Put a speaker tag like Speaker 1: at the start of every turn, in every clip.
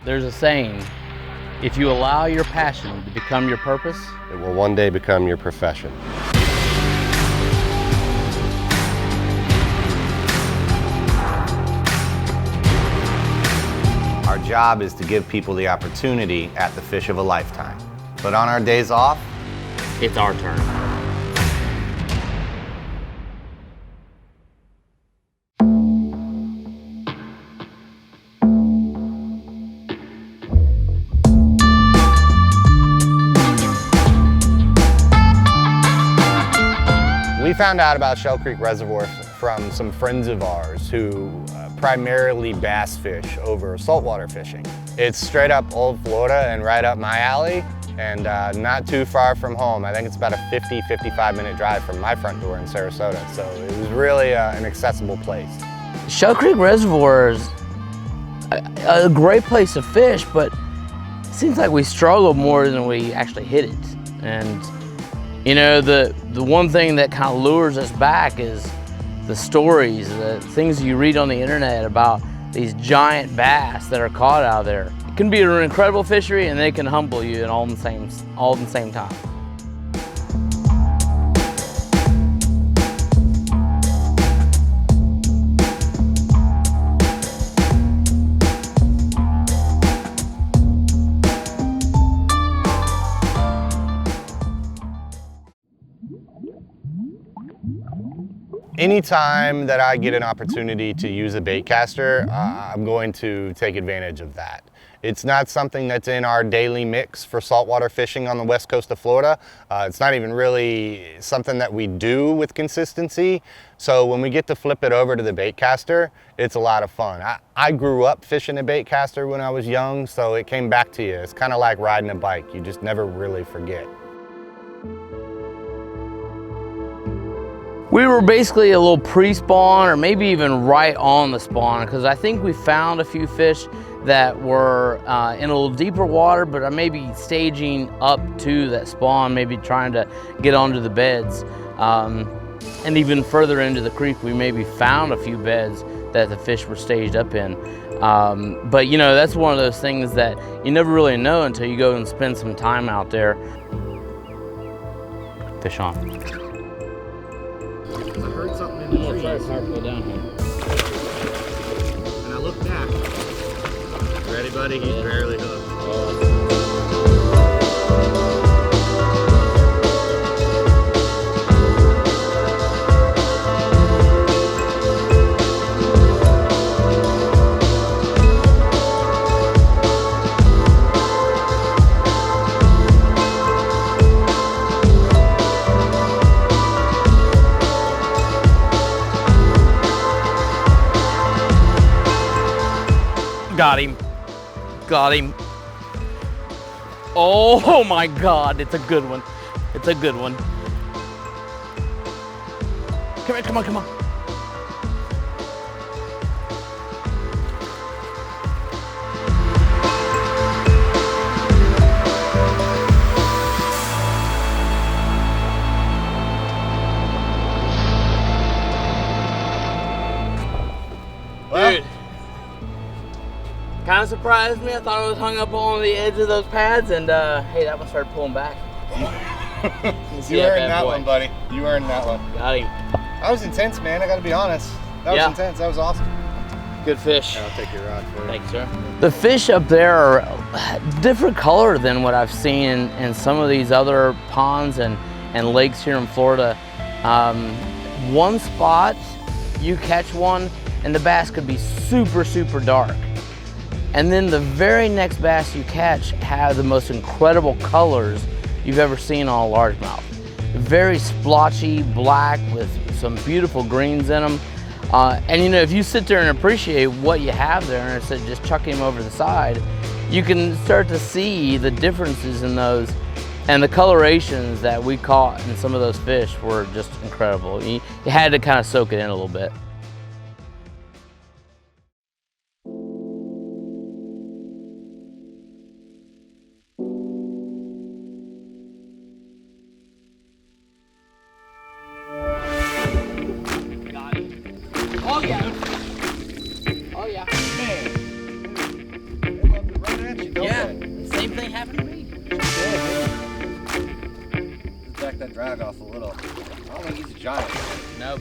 Speaker 1: There's a saying, if you allow your passion to become your purpose,
Speaker 2: it will one day become your profession.
Speaker 3: Our job is to give people the opportunity at the fish of a lifetime. But on our days off,
Speaker 1: it's our turn.
Speaker 3: we found out about Shell Creek Reservoir from some friends of ours who primarily bass fish over saltwater fishing. It's straight up old Florida and right up my alley, and not too far from home. I think it's about a 50-55 minute drive from my front door in Sarasota, so it was really an accessible place.
Speaker 1: Shell Creek Reservoir is a great place to fish, but it seems like we struggle more than we actually hit it. And you know, the one thing that kind of lures us back is the stories, the things you read on the internet about these giant bass that are caught out there. It can be an incredible fishery, and they can humble you and all at the same time.
Speaker 3: Anytime that I get an opportunity to use a bait caster, I'm going to take advantage of that. It's not something that's in our daily mix for saltwater fishing on the west coast of Florida. It's not even really something that we do with consistency. So when we get to flip it over to the bait caster, it's a lot of fun. I grew up fishing a bait caster when I was young, so it came back to you. It's kind of like riding a bike. You just never really forget.
Speaker 1: We were basically a little pre-spawn, or maybe even right on the spawn, because I think we found a few fish that were in a little deeper water, but are maybe staging up to that spawn, maybe trying to get onto the beds. And even further into the creek, we maybe found a few beds that the fish were staged up in. But you know, that's one of those things that you never really know until you go and spend some time out there. Fish on.
Speaker 4: I heard something in the trees.
Speaker 1: Power pull down here.
Speaker 4: And I looked back. Ready, buddy? He's barely hooked.
Speaker 1: Got him. Got him. Oh my God, it's a good one. It's a good one. Come here, come on, come on. Dude. Kind of surprised me. I thought it was hung up on the edge of those pads, and hey, that one started pulling back.
Speaker 3: You earned that one, buddy. You earned that one.
Speaker 1: Got him.
Speaker 3: That was intense, man. I gotta be honest. That was intense. That was awesome.
Speaker 1: Good fish.
Speaker 3: I'll take your rod for you.
Speaker 1: Thanks, sir. The fish up there are different color than what I've seen in some of these other ponds and lakes here in Florida. One spot, you catch one, and the bass could be super, super dark. And then the very next bass you catch have the most incredible colors you've ever seen on a largemouth. Very splotchy black with some beautiful greens in them. And you know, if you sit there and appreciate what you have there and instead of just chucking them over the side, you can start to see the differences in those, and the colorations that we caught in some of those fish were just incredible. You had to kind of soak it in a little bit.
Speaker 3: Oh yeah. Oh yeah. Man.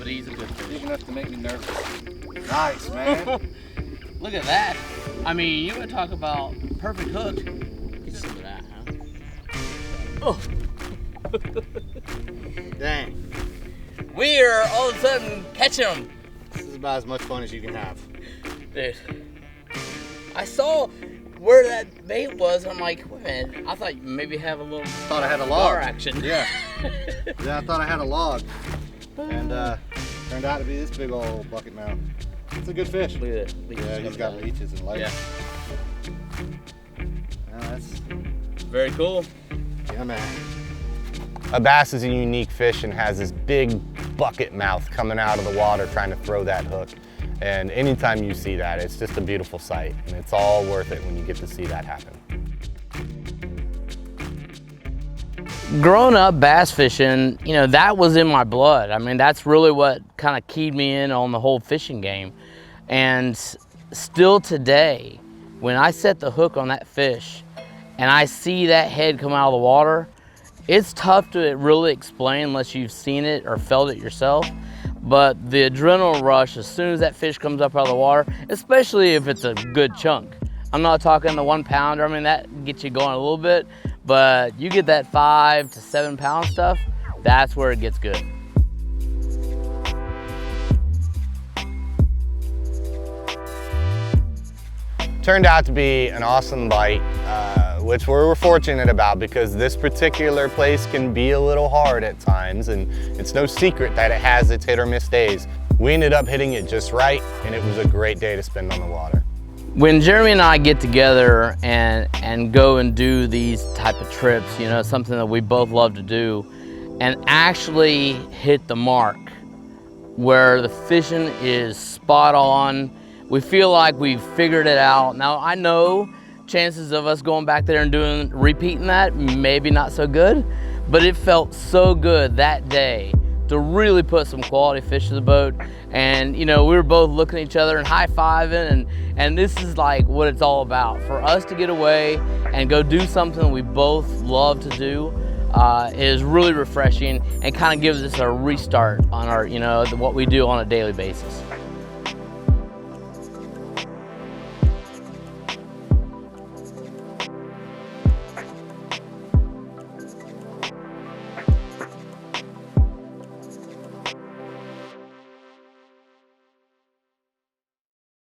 Speaker 1: but he's a good fish.
Speaker 4: Big enough to make me nervous. Nice, man.
Speaker 1: Look at that. I mean, you want to talk about perfect hook. Get some of that, huh? Oh.
Speaker 4: Dang.
Speaker 1: We are all of a sudden catching them.
Speaker 4: This is about as much fun as you can have.
Speaker 1: Dude, I saw where that bait was. I'm like, wait a minute. I thought you maybe have a little
Speaker 4: Thought I had a
Speaker 1: bar
Speaker 4: log.
Speaker 1: action.
Speaker 4: Yeah. Yeah, I thought I had a log. And turned out to be this big old bucket mouth. It's a good fish.
Speaker 1: Look at that.
Speaker 4: Yeah, he's got leeches and legs.
Speaker 1: Yeah.
Speaker 4: Yeah, that's,
Speaker 1: Very cool.
Speaker 4: yeah, man.
Speaker 3: A bass is a unique fish and has this big bucket mouth coming out of the water trying to throw that hook. And anytime you see that, it's just a beautiful sight. And it's all worth it when you get to see that happen.
Speaker 1: Growing up bass fishing, you know, that was in my blood. I mean, that's really what kind of keyed me in on the whole fishing game. And still today, when I set the hook on that fish and I see that head come out of the water, it's tough to really explain unless you've seen it or felt it yourself. But the adrenaline rush as soon as that fish comes up out of the water, especially if it's a good chunk. I'm not talking the 1 pounder. I mean, that gets you going a little bit, but you get that 5 to 7 pound stuff, that's where it gets good.
Speaker 3: Turned out to be an awesome bite, which we're fortunate about because this particular place can be a little hard at times, and it's no secret that it has its hit or miss days. We ended up hitting it just right, and it was a great day to spend on the water.
Speaker 1: When Jeremy and I get together and go and do these type of trips, you know, something that we both love to do, and actually hit the mark where the fishing is spot on, we feel like we've figured it out. Now, I know chances of us going back there and repeating that, maybe not so good, but it felt so good that day to really put some quality fish to the boat. And you know, we were both looking at each other and high-fiving, and this is like what it's all about. For us to get away and go do something we both love to do is really refreshing and kind of gives us a restart on our, you know, what we do on a daily basis.